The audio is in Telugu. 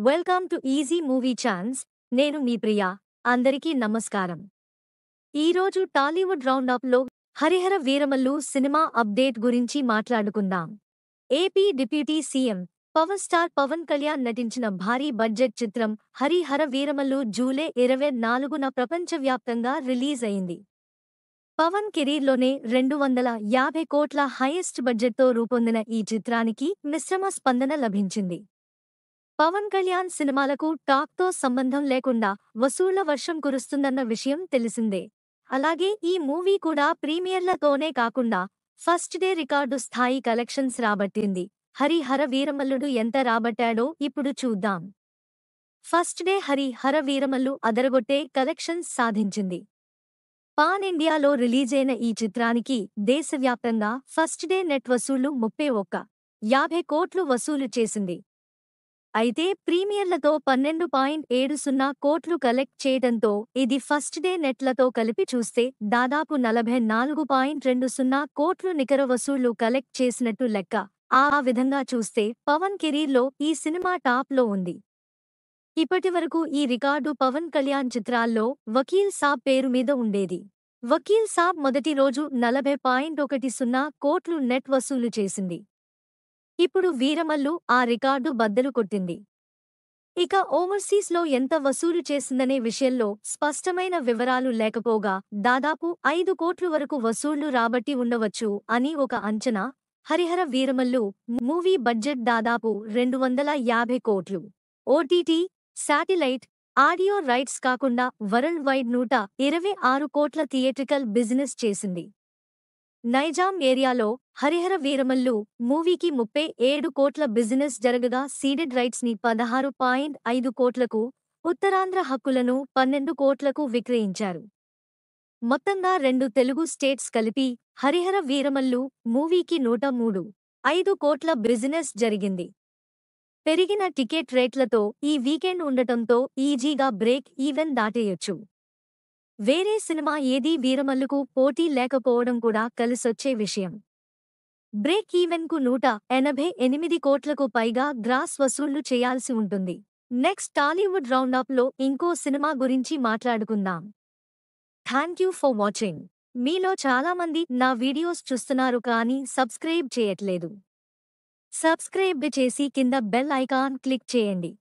Welcome to easy movie chance. నేను మీ ప్రియా. అందరికీ నమస్కారం. ఈరోజు టాలీవుడ్ రౌండప్లో హరిహర వీరమల్లు సినిమా అప్డేట్ గురించి మాట్లాడుకుందాం. AP deputy CM power star Pawan Kalyan నటించిన భారీ బడ్జెట్ చిత్రం హరిహర వీరమల్లు జూలై 24న ప్రపంచవ్యాప్తంగా రిలీజ్ అయింది. పవన్ కెరీర్లోనే 250 కోట్ల హైయెస్ట్ బడ్జెట్తో రూపొందిన ఈ చిత్రానికి మిశ్రమ స్పందన లభించింది. పవన్ కళ్యాణ్ సినిమాలకు టాక్తో సంబంధం లేకుండా వసూళ్ల వర్షం కురుస్తుందన్న విషయం తెలిసిందే. అలాగే ఈ మూవీ కూడా ప్రీమియర్లతోనే కాకుండా ఫస్ట్ డే రికార్డు స్థాయి కలెక్షన్స్ రాబట్టింది. హరిహర వీరమల్లుడు ఎంత రాబట్టాడో ఇప్పుడు చూద్దాం. ఫస్ట్ డే హరిహర వీరమల్లు అదరగొట్టే కలెక్షన్స్ సాధించింది. పాన్ ఇండియాలో రిలీజైన ఈ చిత్రానికి దేశవ్యాప్తంగా ఫస్ట్ డే నెట్ వసూళ్లు 31.50 కోట్లు వసూలు చేసింది. అయితే ప్రీమియర్లతో 12.70 కోట్లు కలెక్ట్ చేయడంతో ఇది ఫస్ట్ డే నెట్లతో కలిపి చూస్తే దాదాపు 44.20 కోట్లు నికర వసూళ్లు కలెక్ట్ చేసినట్టు లెక్క. ఆ విధంగా చూస్తే పవన్ కెరీర్లో ఈ సినిమా టాప్లో ఉంది. ఇప్పటివరకు ఈ రికార్డు పవన్ కళ్యాణ్ చిత్రాల్లో వకీల్ సాబ్ పేరు మీద ఉండేది. వకీల్ సాబ్ మొదటి రోజు 40.10 కోట్లు నెట్ వసూలు చేసింది. ఇప్పుడు వీరమల్లు ఆ రికార్డు బద్దలు కొట్టింది. ఇక ఓవర్సీస్లో ఎంత వసూలు చేసిందనే విషయంలో స్పష్టమైన వివరాలు లేకపోగా దాదాపు 5 కోట్ల వరకు వసూళ్లు రాబట్టి ఉండవచ్చు అని ఒక అంచనా. హరిహర వీరమల్లు మూవీ బడ్జెట్ దాదాపు 250 కోట్లు. ఓటీటీ, శాటిలైట్, ఆడియో రైట్స్ కాకుండా వరల్డ్ వైడ్ 126 కోట్ల థియేట్రికల్ బిజినెస్ చేసింది. నైజాం ఏరియాలో హరిహర వీరమల్లు మూవీకి 37 కోట్ల బిజినెస్ జరగగా సీడెడ్ రైట్స్ని 16.5 కోట్లకు, ఉత్తరాంధ్ర హక్కులను 12 కోట్లకు విక్రయించారు. మొత్తంగా 2 తెలుగు స్టేట్స్ కలిపి హరిహర వీరమల్లు మూవీకి 103.5 కోట్ల బిజినెస్ జరిగింది. పెరిగిన టికెట్ రేట్లతో ఈ వీకెండ్ ఉండటంతో ఈజీగా బ్రేక్ ఈవెన్ దాటేయొచ్చు. వేరే సినిమా ఏదీ వీరమల్లుకు పోటీ లేకపోవడం కూడా కలిసొచ్చే విషయం. బ్రేక్ ఈవెన్కు 188 కోట్లకు పైగా గ్రాస్ వసూళ్లు చేయాల్సి ఉంటుంది. నెక్స్ట్ టాలీవుడ్ రౌండప్లో ఇంకో సినిమా గురించి మాట్లాడుకుందాం. Thank you for watching. మీలో చాలామంది నా వీడియోస్ చూస్తున్నారు కానీ సబ్స్క్రైబ్ చేయట్లేదు. సబ్స్క్రైబ్ చేసి కింద బెల్ ఐకాన్ క్లిక్ చేయండి.